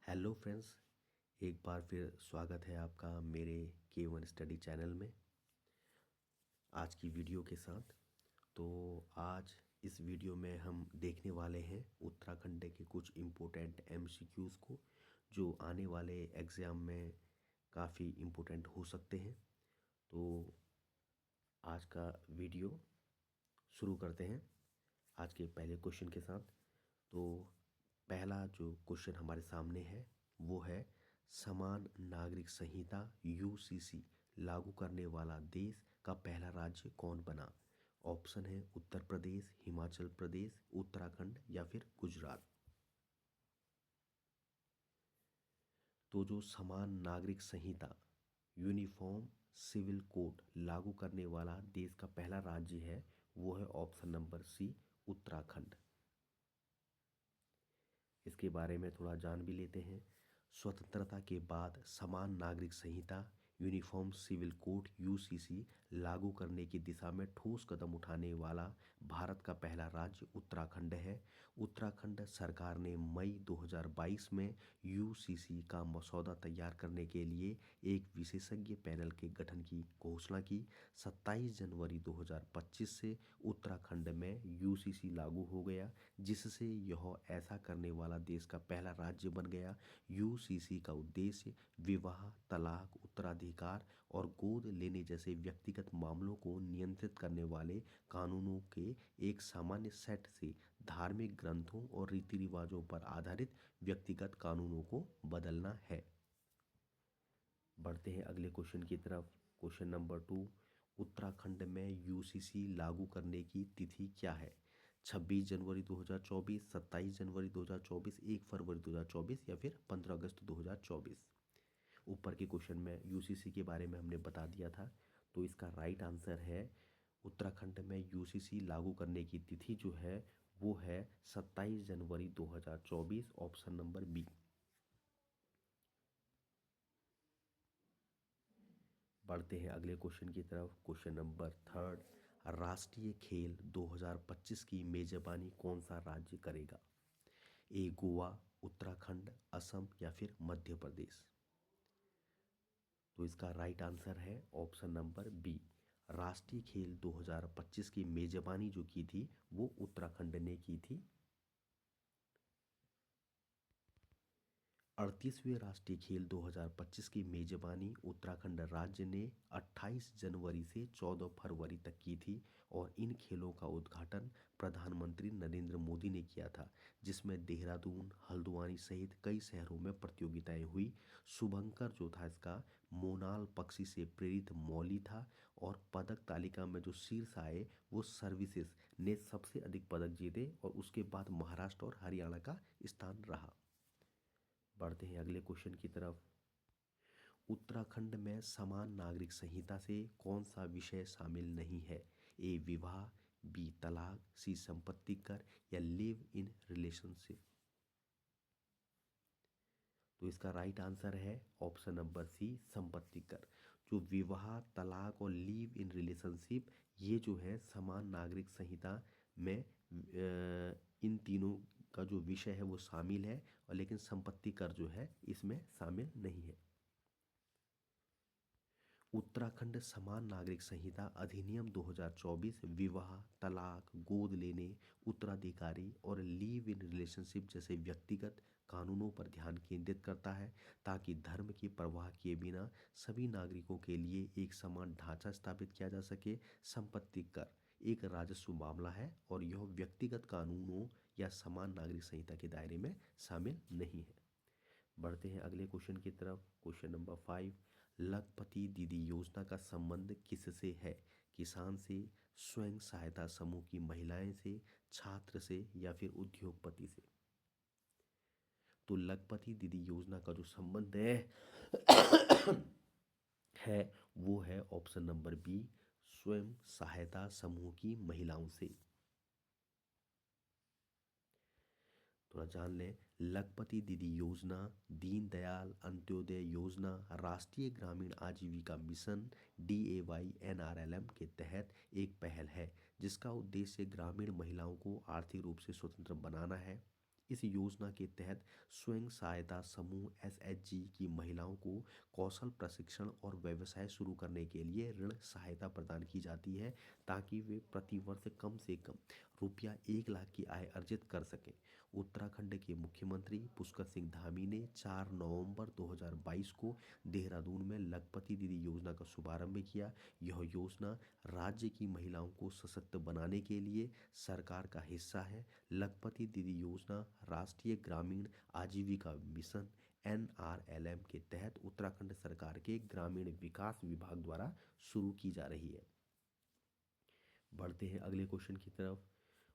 Hello friends, एक बार फिर स्वागत है आपका मेरे K1 स्टडी चैनल में आज की वीडियो के साथ। तो आज इस वीडियो में हम देखने वाले हैं उत्तराखंड के कुछ इम्पोर्टेंट MCQs को, जो आने वाले एग्ज़ाम में काफ़ी इम्पोर्टेंट हो सकते हैं। तो आज का वीडियो शुरू करते हैं आज के पहले क्वेश्चन के साथ। तो पहला जो क्वेश्चन हमारे सामने है वो है, समान नागरिक संहिता UCC लागू करने वाला देश का पहला राज्य कौन बना। ऑप्शन है उत्तर प्रदेश, हिमाचल प्रदेश, उत्तराखंड या फिर गुजरात। तो जो समान नागरिक संहिता यूनिफॉर्म सिविल कोड लागू करने वाला देश का पहला राज्य है वो है ऑप्शन नंबर सी, उत्तराखंड। इसके बारे में थोड़ा जान भी लेते हैं। स्वतंत्रता के बाद समान नागरिक संहिता यूनिफॉर्म सिविल कोड UCC लागू करने की दिशा में ठोस कदम उठाने वाला भारत का पहला राज्य उत्तराखंड है। उत्तराखंड सरकार ने मई 2022 में UCC का मसौदा तैयार करने के लिए एक विशेषज्ञ पैनल के गठन की घोषणा की। 27 जनवरी 2025 से उत्तराखंड में UCC लागू हो गया, जिससे यह ऐसा करने वाला देश का पहला राज्य बन गया। UCC का उद्देश्य विवाह, तलाक, उत्तराधिकार और गोद लेने जैसे व्यक्तिगत मामलों को नियंत्रित करने वाले कानूनों के एक सामान्य सेट से धार्मिक ग्रंथों और रीति रिवाजों पर आधारित व्यक्तिगत कानूनों को बदलना है। बढ़ते हैं अगले क्वेश्चन की तरफ। क्वेश्चन नंबर 2, उत्तराखंड में UCC लागू करने की तिथि क्या है। 26 जनवरी 2024, 27 जनवरी 2024, 1 फरवरी 2024 या फिर 15 अगस्त 2024। ऊपर के क्वेश्चन में UCC के बारे में हमने बता दिया था, तो इसका राइट आंसर है उत्तराखंड में UCC लागू करने की तिथि जो है वो है 27 जनवरी 2024, ऑप्शन नंबर बी। बढ़ते हैं अगले क्वेश्चन की तरफ। क्वेश्चन नंबर 3, राष्ट्रीय खेल 2025 की मेजबानी कौन सा राज्य करेगा। ए गोवा, उत्तराखंड, असम या फिर मध्य प्रदेश। तो इसका राइट आंसर है ऑप्शन नंबर बी। राष्ट्रीय खेल 2025 की मेजबानी जो की थी वो उत्तराखंड ने की थी। 38वें राष्ट्रीय खेल 2025 की मेजबानी उत्तराखंड राज्य ने 28 जनवरी से 14 फरवरी तक की थी और इन खेलों का उद्घाटन प्रधानमंत्री नरेंद्र मोदी ने किया था, जिसमें देहरादून, हल्द्वानी सहित कई शहरों में प्रतियोगिताएं हुई। शुभंकर जो था इसका मोनाल पक्षी से प्रेरित मौली था और पदक तालिका में जो शीर्ष आए वो सर्विसेज ने सबसे अधिक पदक जीते और उसके बाद महाराष्ट्र और हरियाणा का स्थान रहा। बढ़ते हैं अगले क्वेश्चन की तरफ। उत्तराखंड में समान नागरिक संहिता से कौन सा विषय शामिल नहीं है। ए विवाह, बी तलाक, सी संपत्ति कर या लिव इन रिलेशनशिप। तो इसका राइट आंसर है ऑप्शन नंबर सी, संपत्ति कर। जो विवाह, तलाक और लिव इन रिलेशनशिप ये जो है समान नागरिक संहिता में इन तीनों का जो विषय है वो शामिल है, और लेकिन संपत्ति कर जो है इसमें शामिल नहीं है। उत्तराखंड समान नागरिक संहिता अधिनियम 2024 विवाह, तलाक, गोद लेने, उत्तराधिकारी और लिव इन रिलेशनशिप जैसे व्यक्तिगत कानूनों पर ध्यान केंद्रित करता है, ताकि धर्म की परवाह किए बिना सभी नागरिकों के लिए एक समान ढांचा स्थापित किया जा सके। संपत्ति कर एक राजस्व मामला है और यह व्यक्तिगत कानूनों या समान नागरिक संहिता के दायरे में शामिल नहीं है। बढ़ते हैं अगले क्वेश्चन की तरफ। क्वेश्चन नंबर 5, लखपति दीदी योजना का संबंध किससे है। किसान से, स्वयं सहायता समूह की महिलाएं से, छात्र से या फिर उद्योगपति से। तो लखपति दीदी योजना का जो संबंध है वो है ऑप्शन नंबर बी, स्वयं सहायता समूह की महिलाओं से। थोड़ा जान लें। लखपति दीदी योजना दीनदयाल अंत्योदय योजना राष्ट्रीय ग्रामीण आजीविका मिशन DAY/NRLM के तहत एक पहल है, जिसका उद्देश्य ग्रामीण महिलाओं को आर्थिक रूप से स्वतंत्र बनाना है। इस योजना के तहत स्वयं सहायता समूह एसएचजी की महिलाओं को कौशल प्रशिक्षण और व्यवसाय शुरू करने के लिए ऋण सहायता प्रदान की जाती है, ताकि वे प्रतिवर्ष कम से कम रुपया 1 लाख की आय अर्जित कर सकें। उत्तराखंड के मुख्यमंत्री पुष्कर सिंह धामी ने 4 नवंबर 2022 को देहरादून में लखपति दीदी योजना का शुभारंभ किया। यह योजना राज्य की महिलाओं को सशक्त बनाने के लिए सरकार का हिस्सा है। लखपति दीदी योजना राष्ट्रीय ग्रामीण आजीविका मिशन NRLM के तहत उत्तराखंड सरकार के ग्रामीण विकास विभाग द्वारा शुरू की जा रही है। बढ़ते हैं अगले क्वेश्चन की तरफ।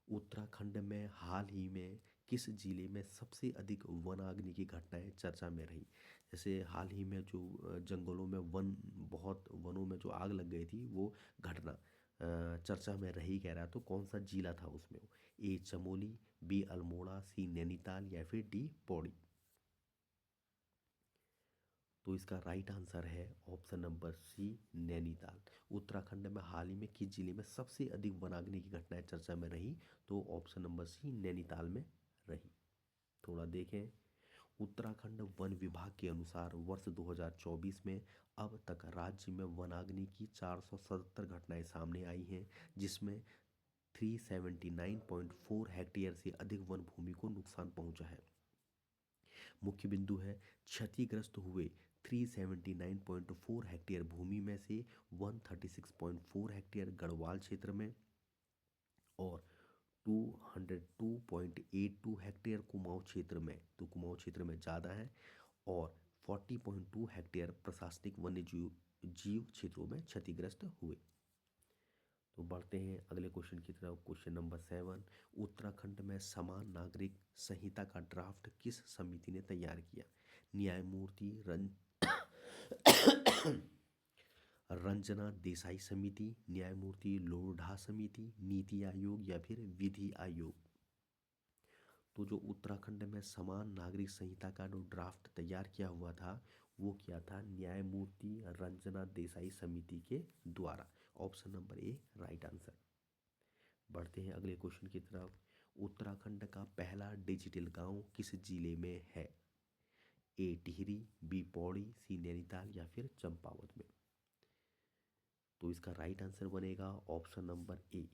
उत्तराखंड में हाल ही में किस जिले में सबसे अधिक वनाग्नि की घटनाएं चर्चा में रही? जैसे हाल ही में जो जंगलों में बहुत वनों में जो आग लग गई थी, वो घटना चर्चा में रही कह रहा है, तो कौन सा जिला था उसमें? A Chamoli, B Almora, C Nainital या फिर डी पौड़ी? तो इसका राइट आंसर है option number C, Nainital. Uttarakhand में हाल ही में किस जिले में सबसे अधिक वनाग्नि की घटनाएं चर्चा में रही? तो ऑप्शन नंबर सी, नैनीताल में रही। थोड़ा देखें। उत्तराखंड वन विभाग के अनुसार वर्ष 2024 में अब तक राज्य में वनाग्नि की 477 घटनाएं सामने आई हैं, जिसमें 379.4 हेक्टेयर से अधिक वन भूमि को नुकसान पहुंचा है। मुख्य बिंदु है, क्षतिग्रस्त हुए 379.4 हेक्टेयर भूमि में से 136.4 हेक्टेयर गढ़वाल क्षेत्र में और 202.82 हेक्टेयर कुमाऊं क्षेत्र में, तो कुमाऊं क्षेत्र में ज़्यादा है, और 40.2 हेक्टेयर प्रशासनिक वन्य जीव क्षेत्रों में क्षतिग्रस्त हुए। तो बढ़ते हैं अगले क्वेश्चन की तरफ। क्वेश्चन नंबर 7, उत्तराखंड में समान नागरिक संहिता का ड्राफ्ट किस समिति ने तैयार किया? न्यायमूर्ति रंजना देसाई समिति, न्यायमूर्ति लोढ़ा समिति, नीति आयोग या फिर विधि आयोग? तो जो उत्तराखंड में समान नागरिक संहिता का जो ड्राफ्ट तैयार किया हुआ था, वो क्या था? न्यायमूर्ति रंजना देसाई समिति के द्वारा। Option number A right answer. बढ़ते हैं अगले क्वेश्चन की तरफ। उत्तराखंड का पहला डिजिटल गांव किस जिले में है? ए टिहरी, बी पौड़ी, सी नैनीताल या फिर चंपावत में? तो इसका राइट आंसर बनेगा option number A,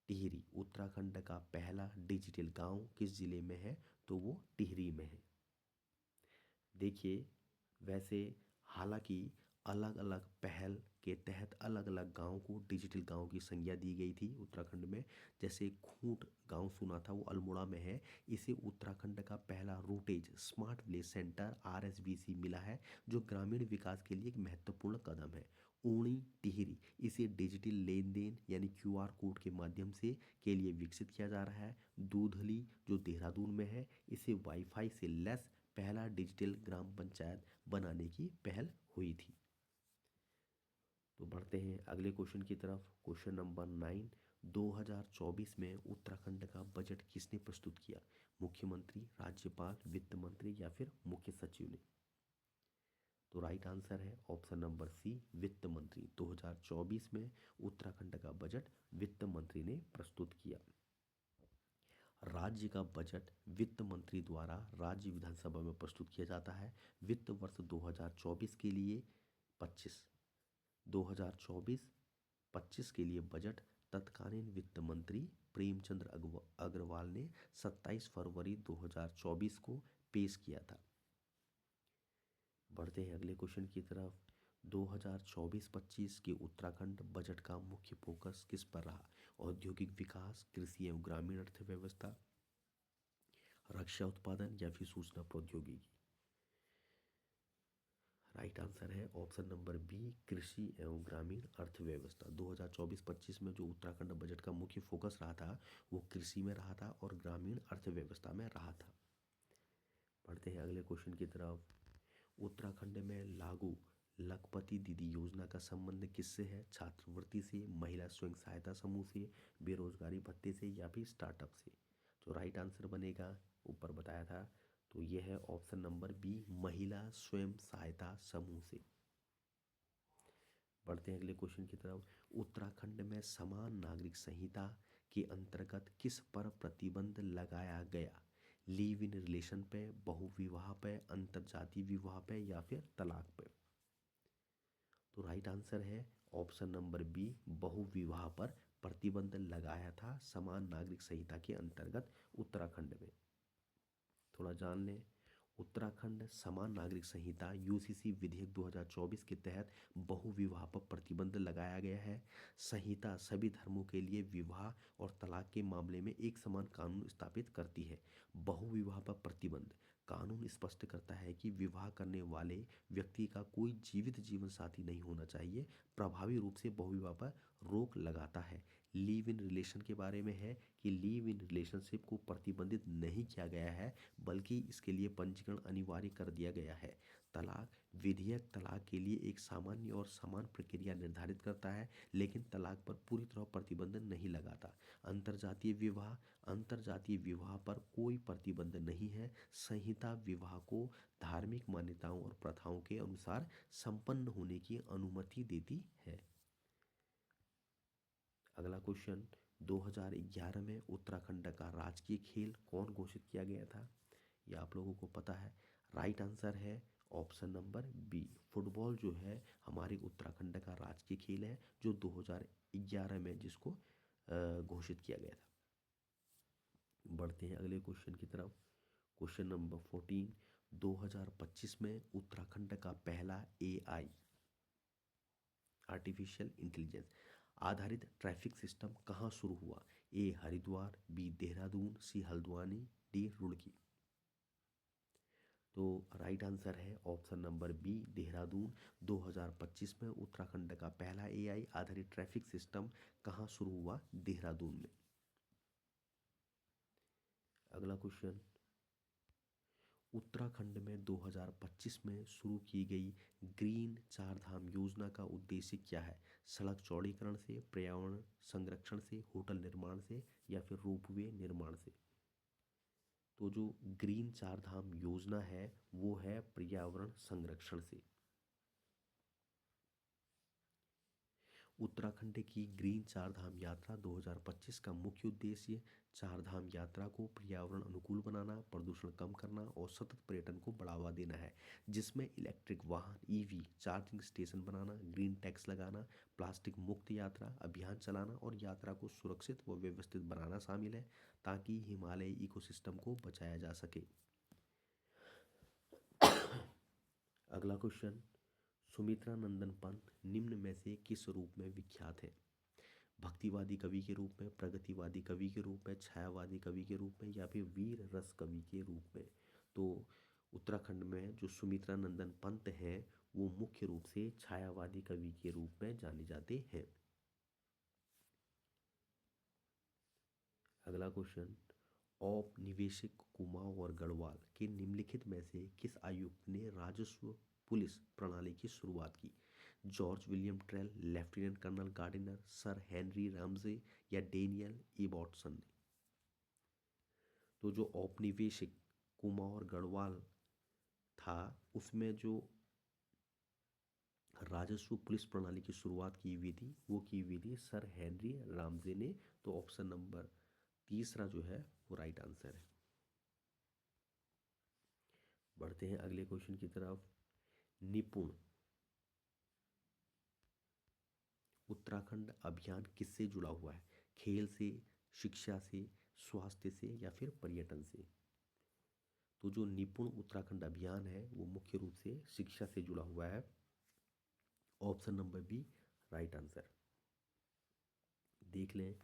Tehri. Uttarakhand का पहला डिजिटल गांव किस जिले में है? तो वो टिहरी में है। देखिए, वैसे हालांकि अलग अलग पहल के तहत अलग अलग गांव को डिजिटल गांव की संज्ञा दी गई थी उत्तराखंड में। जैसे खूंट गांव सुना था, वो अल्मोड़ा में है। इसे उत्तराखंड का पहला रूटेज स्मार्ट विलेज सेंटर RSVC मिला है, जो ग्रामीण विकास के लिए एक महत्वपूर्ण कदम है। ऊनी टिहरी, इसे डिजिटल लेन देन यानी QR कोड के माध्यम से के लिए विकसित किया जा रहा है। दूधली जो देहरादून में है, इसे वाईफाई से लेस पहला डिजिटल ग्राम पंचायत बनाने की पहल हुई थी। तो बढ़ते हैं अगले क्वेश्चन की तरफ। क्वेश्चन नंबर 9, 2024 में उत्तराखंड का बजट किसने प्रस्तुत किया? मुख्यमंत्री, राज्यपाल, वित्त मंत्री या फिर मुख्य सचिव ने? तो राइट आंसर है ऑप्शन नंबर सी, वित्त मंत्री। 2024 में उत्तराखंड का बजट वित्त मंत्री ने प्रस्तुत किया। राज्य का बजट वित्त मंत्री द्वारा राज्य विधानसभा में प्रस्तुत किया जाता है। वित्त वर्ष 2024 के लिए 2024-25 के लिए बजट तत्कालीन वित्त मंत्री प्रेमचंद्र अग्रवाल ने 27 फरवरी 2024 को पेश किया था। बढ़ते हैं अगले क्वेश्चन की तरफ। 2024-25 के उत्तराखंड बजट का मुख्य फोकस किस पर रहा? औद्योगिक विकास, कृषि एवं ग्रामीण अर्थव्यवस्था, रक्षा उत्पादन या फिर सूचना प्रौद्योगिकी? राइट आंसर है ऑप्शन नंबर बी, कृषि एवं ग्रामीण अर्थव्यवस्था। 2024-25 में जो उत्तराखंड बजट का मुख्य फोकस रहा था, वो कृषि में रहा था और ग्रामीण अर्थव्यवस्था में रहा था। बढ़ते हैं अगले क्वेश्चन की तरफ। उत्तराखंड में लागू लखपति दीदी योजना का संबंध किससे है? छात्रवृत्ति से, महिला स्वयं सहायता समूह से, बेरोजगारी भत्ते से या फिर स्टार्टअप से? तो राइट आंसर बनेगा, ऊपर बताया था, तो यह है ऑप्शन नंबर बी, महिला स्वयं सहायता समूह से। बढ़ते हैं अगले क्वेश्चन की तरफ। उत्तराखंड में समान नागरिक संहिता के अंतर्गत किस पर प्रतिबंध लगाया गया? लिव इन रिलेशन पे, बहुविवाह पे, अंतरजातीय विवाह पे या फिर तलाक पे। तो राइट आंसर है ऑप्शन नंबर बी, बहुविवाह पर प्रतिबंध लगाया था समान नागरिक संहिता के अंतर्गत उत्तराखंड में। थोड़ा जान लें, उत्तराखंड समान नागरिक संहिता यूसीसी विधेयक 2024 के तहत बहुविवाह पर प्रतिबंध लगाया गया है। संहिता सभी धर्मों के लिए विवाह और तलाक के मामले में एक समान कानून स्थापित करती है। बहुविवाह पर प्रतिबंध कानून स्पष्ट करता है कि विवाह करने वाले व्यक्ति का कोई जीवित जीवन साथी नहीं होना चाहिए। प्रभावी रूप से बहुविवाह पर रोक लगाता है। लिव इन रिलेशन के बारे में है कि लिव इन रिलेशनशिप को प्रतिबंधित नहीं किया गया है, बल्कि इसके लिए पंजीकरण अनिवार्य कर दिया गया है। तलाक विधेयक तलाक के लिए एक सामान्य और समान प्रक्रिया निर्धारित करता है, लेकिन तलाक पर पूरी तरह प्रतिबंध नहीं लगाता। अंतरजातीय विवाह पर कोई प्रतिबंध नहीं है। संहिता विवाह को धार्मिक मान्यताओं और प्रथाओं के अनुसार संपन्न होने की अनुमति देती है। अगला क्वेश्चन, 2011 में उत्तराखंड का राजकीय खेल कौन घोषित किया गया था? ये आप लोगों को पता है। राइट आंसर है ऑप्शन नंबर बी, फुटबॉल जो है हमारे उत्तराखंड का राजकीय खेल है, जो 2011 में जिसको घोषित किया गया था। बढ़ते हैं अगले क्वेश्चन की तरफ। क्वेश्चन नंबर 14, 2025 में उत्तराखंड का पहला AI आर्टिफिशियल इंटेलिजेंस आधारित ट्रैफिक सिस्टम कहाँ शुरू हुआ? ए हरिद्वार, बी देहरादून, सी हल्द्वानी, डी रुड़की। तो राइट आंसर है ऑप्शन नंबर बी, देहरादून। 2025 में उत्तराखंड का पहला AI आधारित ट्रैफिक सिस्टम कहाँ शुरू हुआ? देहरादून में। अगला क्वेश्चन, उत्तराखंड में 2025 में शुरू की गई ग्रीन चारधाम योजना का उद्देश्य क्या है? सड़क चौड़ीकरण से, पर्यावरण संरक्षण से, होटल निर्माण से या फिर रोपवे निर्माण से? तो जो ग्रीन चारधाम योजना है वो है पर्यावरण संरक्षण से। उत्तराखंड की ग्रीन चारधाम यात्रा 2025 का मुख्य उद्देश्य चारधाम यात्रा को पर्यावरण अनुकूल बनाना, प्रदूषण कम करना और सतत पर्यटन को बढ़ावा देना है, जिसमें इलेक्ट्रिक वाहन EV चार्जिंग स्टेशन बनाना, ग्रीन टैक्स लगाना, प्लास्टिक मुक्त यात्रा अभियान चलाना और यात्रा को सुरक्षित व व्यवस्थित बनाना शामिल है, ताकि हिमालयी इकोसिस्टम को बचाया जा सके। अगला क्वेश्चन, सुमित्रा नंदन पंत निम्न में से किस रूप में विख्यात है? भक्तिवादी कवि के रूप में, प्रगतिवादी कवि के रूप में, छायावादी कवि के रूप में या फिर वीर रस कवि के रूप में? तो उत्तराखंड में जो सुमित्रा नंदन पंत हैं वो मुख्य रूप से छायावादी कवि के रूप में जाने जाते हैं। अगला क्वेश्चन, औपनिवेशिक कुमाऊं गढ़वाल के निम्नलिखित में से किस आयुक्त ने राजस्व पुलिस प्रणाली की शुरुआत की? George William Traill, lieutenant colonel Gardiner, sir Henry Ramsay या डेनियल इबॉट्सन ने? तो जो औपनिवेशिक कुमाऊं गढ़वाल था उसमें जो राजस्व पुलिस प्रणाली की शुरुआत की हुई थी वो की हुई थी सर हेनरी रामजे ने। तो ऑप्शन नंबर तीसरा जो है वो राइट आंसर है। बढ़ते हैं अगले क्वेश्चन की तरफ। निपुण उत्तराखंड अभियान किससे जुड़ा हुआ है? खेल से, शिक्षा से, स्वास्थ्य से या फिर पर्यटन से? तो जो निपुण उत्तराखंड अभियान है वो मुख्य रूप से शिक्षा से जुड़ा हुआ है। Option number B right answer. देख लें,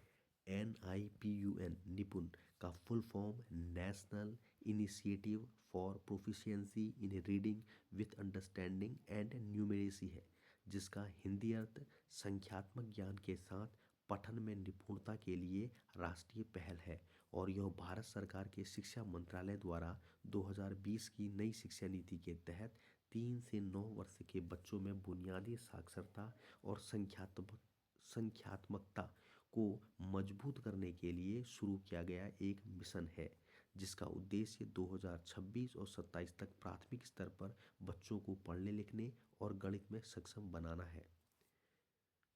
NIPUN निपुण का full form National Initiative for Proficiency in Reading with Understanding and Numeracy है, जिसका हिंदी अर्थ संख्यात्मक ज्ञान के साथ पठन में निपुणता के लिए राष्ट्रीय पहल है और यह भारत सरकार के शिक्षा मंत्रालय द्वारा 2020 की नई शिक्षा नीति के तहत 3 से 9 वर्ष के बच्चों में बुनियादी साक्षरता और संख्यात्मकता को मजबूत करने के लिए शुरू किया गया एक मिशन है, जिसका उद्देश्य 2026 और 27 तक प्राथमिक स्तर पर बच्चों को पढ़ने लिखने और गणित में सक्षम बनाना है।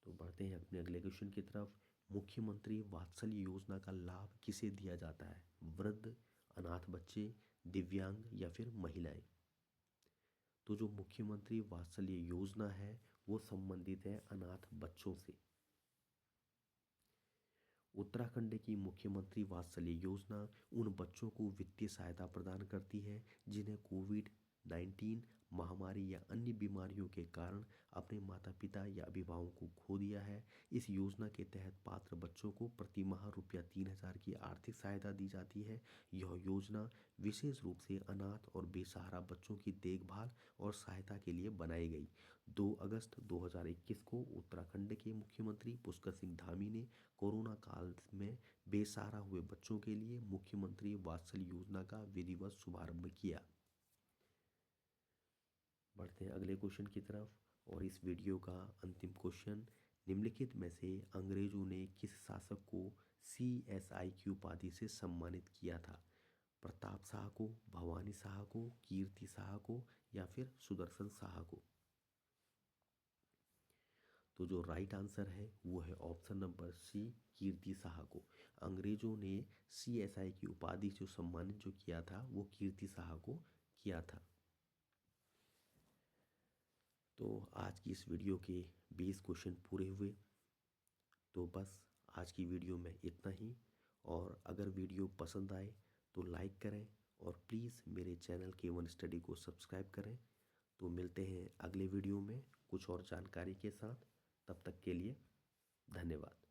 तो बढ़ते हैं अपने अगले क्वेश्चन की तरफ। मुख्यमंत्री वात्सल्य योजना का लाभ किसे दिया जाता है? वृद्ध, अनाथ बच्चे, दिव्यांग या फिर महिलाएं। तो जो मुख्यमंत्री वात्सल्य योजना है वो संबंधित है अनाथ बच्चों से। उत्तराखंड की मुख्यमंत्री वात्सल्य योजना उन बच्चों को वित्तीय सहायता प्रदान करती है जिन्हें कोविड-19 महामारी या अन्य बीमारियों के कारण अपने माता पिता या अभिभावकों को खो दिया है। इस योजना के तहत पात्र बच्चों को प्रति माह ₹3000 की आर्थिक सहायता दी जाती है। यह योजना विशेष रूप से अनाथ और बेसहारा बच्चों की देखभाल और सहायता के लिए बनाई गई। 2 अगस्त 2021 को उत्तराखंड के मुख्यमंत्री पुष्कर सिंह धामी ने कोरोना काल में बेसहारा हुए बच्चों के लिए मुख्यमंत्री वात्सल्य योजना का विधिवत शुभारंभ किया। बढ़ते हैं अगले क्वेश्चन की तरफ। और इस वीडियो का अंतिम क्वेश्चन, निम्नलिखित में से अंग्रेजों ने किस शासक को CSI की उपाधि से सम्मानित किया था? प्रताप शाह को, भवानी शाह को, कीर्ति शाह को या फिर सुदर्शन शाह को? तो जो राइट आंसर है वो है ऑप्शन नंबर सी, कीर्ति शाह को। अंग्रेजों ने CSI की उपाधि से सम्मानित जो किया था वो कीर्ति शाह को किया था। तो आज की इस वीडियो के 20 क्वेश्चन पूरे हुए। तो बस आज की वीडियो में इतना ही। और अगर वीडियो पसंद आए तो लाइक करें और प्लीज़ मेरे चैनल K1 स्टडी को सब्सक्राइब करें। तो मिलते हैं अगले वीडियो में कुछ और जानकारी के साथ। तब तक के लिए धन्यवाद।